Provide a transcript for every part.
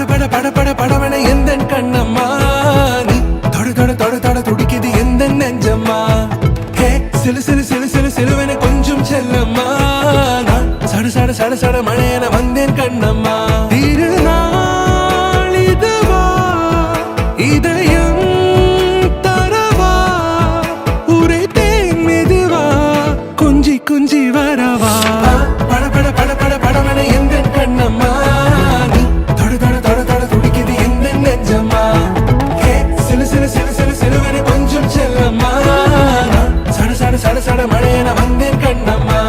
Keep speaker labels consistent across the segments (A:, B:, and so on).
A: பட பட பட படவன எந்த கண்ணம்மா நீ தொட தொட தொட தொட துடிக்குது எந்த நெஞ்சம்மா ஹே சிலு சிலு சிலு சிலு சிலுவன கொஞ்சம் செல்லம்மா நான் சட சட சட சட மழையன வந்தேன் கண்ணம்மா திருநாள் இதுவா இதயம் தரவா உரைத்தேன் மெதுவா குஞ்சி குஞ்சி வரவா பட பட பட பட படவன எந்த கண்ணம்மா சட சட மழையன வந்தேன் கண்ணம்மா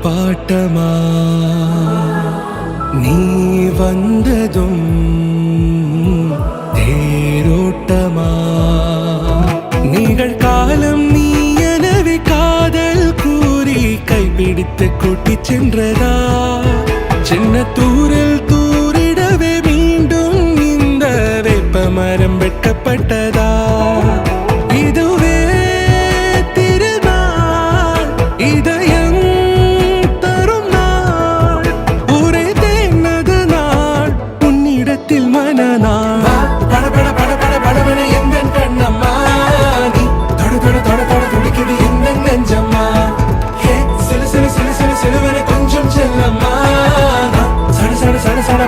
A: பாட்டமா நீ வந்ததும் தேரோட்டமா நிகழ்காலம் நீ எனவே காதல் கூறி கைப்பிடித்து கூட்டிச் சென்றதா சின்ன தூரில் தூரிடவே மீண்டும் இந்த வேப்ப மரம் வெட்கப்பட்டதா இதுவே திருநாள் இதயம்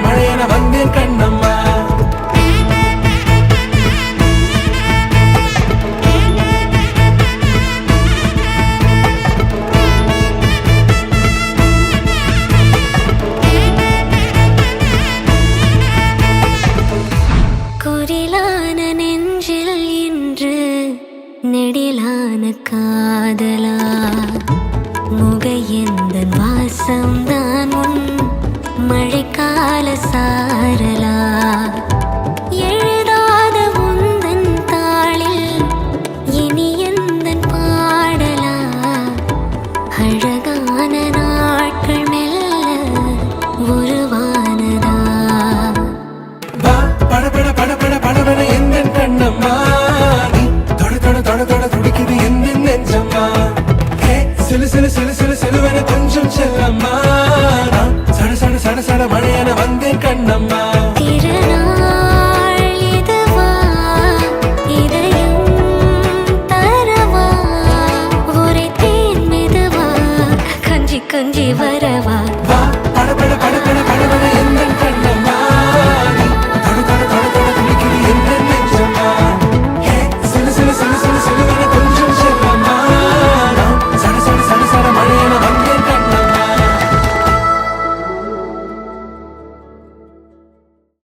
A: மழையன வந்தேன் கண்ணம்மா
B: குரிலான நெஞ்சில் இன்று நெடிலான காதலா முகையந்த வாசம்தான் உன் மழைக்கால சாரலா எழுதாத உந்தன் தாளில் இனி எந்தன் பாடலா அழகான நாட்கள் மெல்ல உருவானதா
A: பட பட பட பட படவன எந்த கண்ணம்மா நீ தொட தொட தொட தொட துடிக்குது எந்த நெஞ்சம்மா ஹே சிலு சிலு சிலு சிலு சிலுவன கொஞ்சம் செல்லம்மா